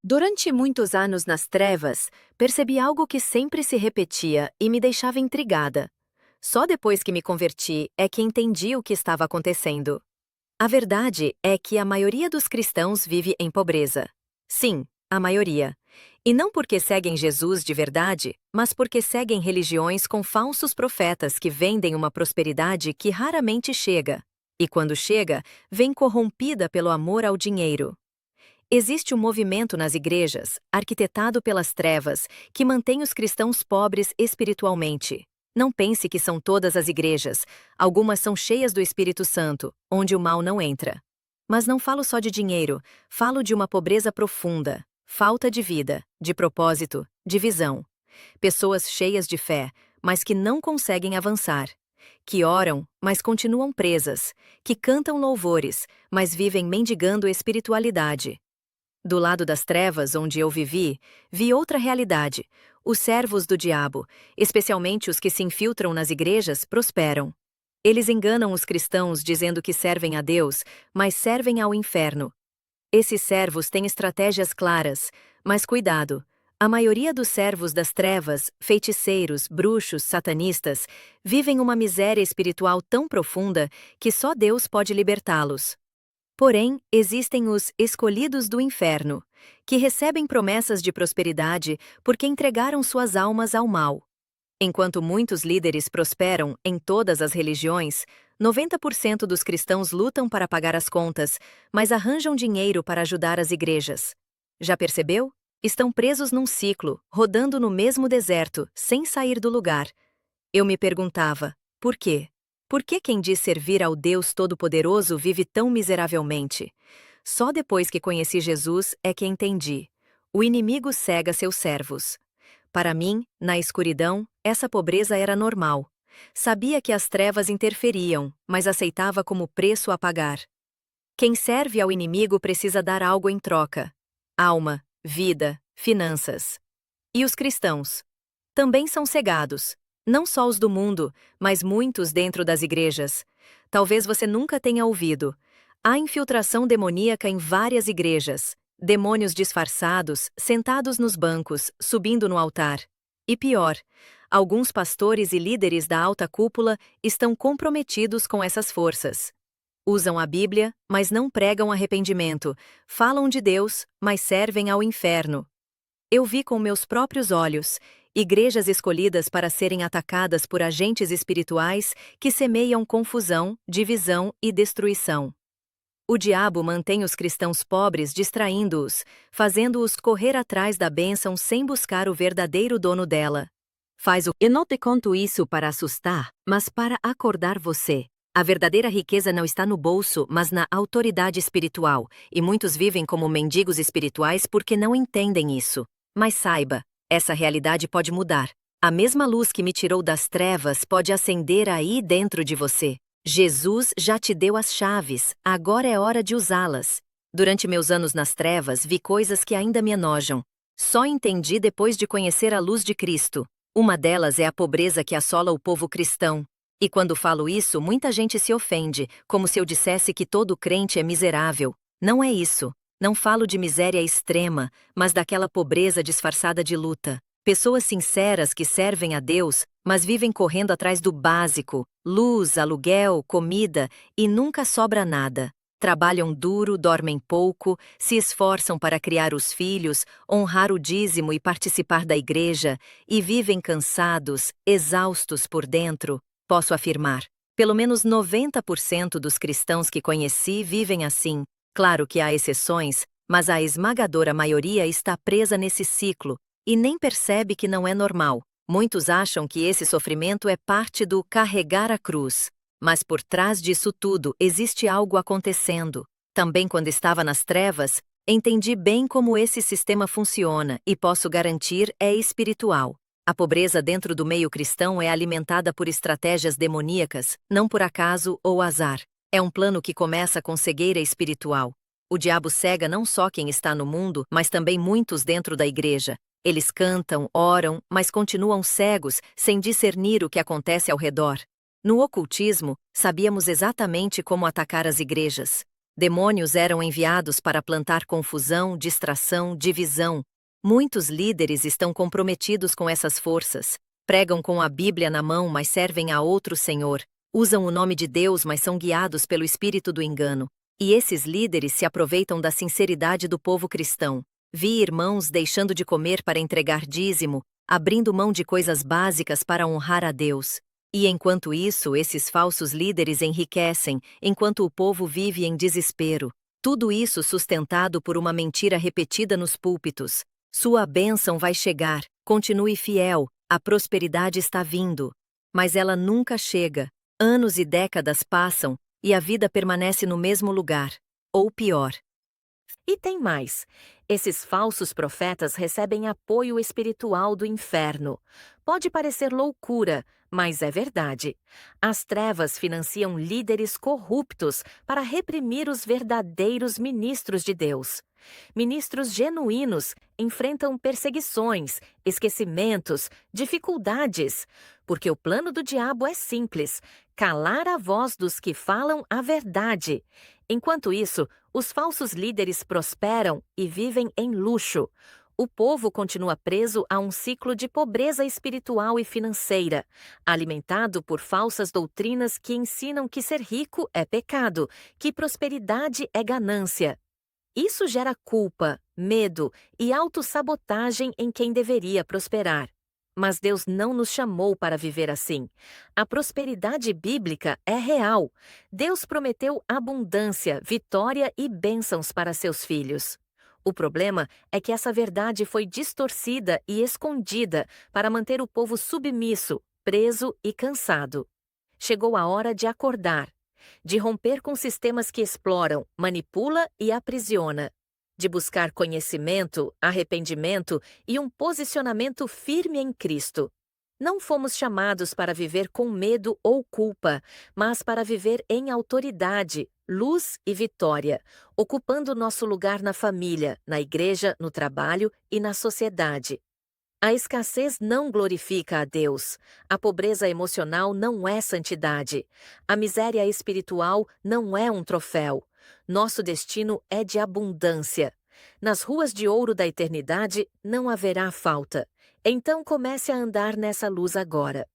Durante muitos anos nas trevas, percebi algo que sempre se repetia e me deixava intrigada. Só depois que me converti é que entendi o que estava acontecendo. A verdade é que a maioria dos cristãos vive em pobreza. Sim, a maioria. E não porque seguem Jesus de verdade, mas porque seguem religiões com falsos profetas que vendem uma prosperidade que raramente chega. E quando chega, vem corrompida pelo amor ao dinheiro. Existe um movimento nas igrejas, arquitetado pelas trevas, que mantém os cristãos pobres espiritualmente. Não pense que são todas as igrejas, algumas são cheias do Espírito Santo, onde o mal não entra. Mas não falo só de dinheiro, falo de uma pobreza profunda, falta de vida, de propósito, de visão. Pessoas cheias de fé, mas que não conseguem avançar. Que oram, mas continuam presas. Que cantam louvores, mas vivem mendigando espiritualidade. Do lado das trevas onde eu vivi, vi outra realidade. Os servos do diabo, especialmente os que se infiltram nas igrejas, prosperam. Eles enganam os cristãos dizendo que servem a Deus, mas servem ao inferno. Esses servos têm estratégias claras, mas cuidado. A maioria dos servos das trevas, feiticeiros, bruxos, satanistas, vivem uma miséria espiritual tão profunda que só Deus pode libertá-los. Porém, existem os escolhidos do inferno, que recebem promessas de prosperidade porque entregaram suas almas ao mal. Enquanto muitos líderes prosperam em todas as religiões, 90% dos cristãos lutam para pagar as contas, mas arranjam dinheiro para ajudar as igrejas. Já percebeu? Estão presos num ciclo, rodando no mesmo deserto, sem sair do lugar. Eu me perguntava, por quê? Por que quem diz servir ao Deus Todo-Poderoso vive tão miseravelmente? Só depois que conheci Jesus é que entendi. O inimigo cega seus servos. Para mim, na escuridão, essa pobreza era normal. Sabia que as trevas interferiam, mas aceitava como preço a pagar. Quem serve ao inimigo precisa dar algo em troca: alma, vida, finanças. E os cristãos? Também são cegados. Não só os do mundo, mas muitos dentro das igrejas. Talvez você nunca tenha ouvido. Há infiltração demoníaca em várias igrejas. Demônios disfarçados, sentados nos bancos, subindo no altar. E pior, alguns pastores e líderes da alta cúpula estão comprometidos com essas forças. Usam a Bíblia, mas não pregam arrependimento. Falam de Deus, mas servem ao inferno. Eu vi com meus próprios olhos igrejas escolhidas para serem atacadas por agentes espirituais que semeiam confusão, divisão e destruição. O diabo mantém os cristãos pobres distraindo-os, fazendo-os correr atrás da bênção sem buscar o verdadeiro dono dela. E não te conto isso para assustar, mas para acordar você. A verdadeira riqueza não está no bolso, mas na autoridade espiritual, e muitos vivem como mendigos espirituais porque não entendem isso. Mas saiba, essa realidade pode mudar. A mesma luz que me tirou das trevas pode acender aí dentro de você. Jesus já te deu as chaves, agora é hora de usá-las. Durante meus anos nas trevas, vi coisas que ainda me enojam. Só entendi depois de conhecer a luz de Cristo. Uma delas é a pobreza que assola o povo cristão. E quando falo isso, muita gente se ofende, como se eu dissesse que todo crente é miserável. Não é isso. Não falo de miséria extrema, mas daquela pobreza disfarçada de luta. Pessoas sinceras que servem a Deus, mas vivem correndo atrás do básico: luz, aluguel, comida, e nunca sobra nada. Trabalham duro, dormem pouco, se esforçam para criar os filhos, honrar o dízimo e participar da igreja, e vivem cansados, exaustos por dentro. Posso afirmar, pelo menos 90% dos cristãos que conheci vivem assim. Claro que há exceções, mas a esmagadora maioria está presa nesse ciclo e nem percebe que não é normal. Muitos acham que esse sofrimento é parte do carregar a cruz. Mas por trás disso tudo existe algo acontecendo. Também quando estava nas trevas, entendi bem como esse sistema funciona e posso garantir é espiritual. A pobreza dentro do meio cristão é alimentada por estratégias demoníacas, não por acaso ou azar. É um plano que começa com cegueira espiritual. O diabo cega não só quem está no mundo, mas também muitos dentro da igreja. Eles cantam, oram, mas continuam cegos, sem discernir o que acontece ao redor. No ocultismo, sabíamos exatamente como atacar as igrejas. Demônios eram enviados para plantar confusão, distração, divisão. Muitos líderes estão comprometidos com essas forças. Pregam com a Bíblia na mão, mas servem a outro senhor. Usam o nome de Deus, mas são guiados pelo espírito do engano. E esses líderes se aproveitam da sinceridade do povo cristão. Vi irmãos deixando de comer para entregar dízimo, abrindo mão de coisas básicas para honrar a Deus. E enquanto isso, esses falsos líderes enriquecem, enquanto o povo vive em desespero. Tudo isso sustentado por uma mentira repetida nos púlpitos. Sua bênção vai chegar, continue fiel, a prosperidade está vindo. Mas ela nunca chega. Anos e décadas passam, e a vida permanece no mesmo lugar. Ou pior. E tem mais. Esses falsos profetas recebem apoio espiritual do inferno. Pode parecer loucura, mas é verdade. As trevas financiam líderes corruptos para reprimir os verdadeiros ministros de Deus. Ministros genuínos enfrentam perseguições, esquecimentos, dificuldades, porque o plano do diabo é simples: calar a voz dos que falam a verdade. Enquanto isso, os falsos líderes prosperam e vivem em luxo. O povo continua preso a um ciclo de pobreza espiritual e financeira, alimentado por falsas doutrinas que ensinam que ser rico é pecado, que prosperidade é ganância. Isso gera culpa, medo e autossabotagem em quem deveria prosperar. Mas Deus não nos chamou para viver assim. A prosperidade bíblica é real. Deus prometeu abundância, vitória e bênçãos para seus filhos. O problema é que essa verdade foi distorcida e escondida para manter o povo submisso, preso e cansado. Chegou a hora de acordar, de romper com sistemas que exploram, manipula e aprisiona, de buscar conhecimento, arrependimento e um posicionamento firme em Cristo. Não fomos chamados para viver com medo ou culpa, mas para viver em autoridade, luz e vitória, ocupando nosso lugar na família, na igreja, no trabalho e na sociedade. A escassez não glorifica a Deus. A pobreza emocional não é santidade. A miséria espiritual não é um troféu. Nosso destino é de abundância. Nas ruas de ouro da eternidade não haverá falta. Então comece a andar nessa luz agora.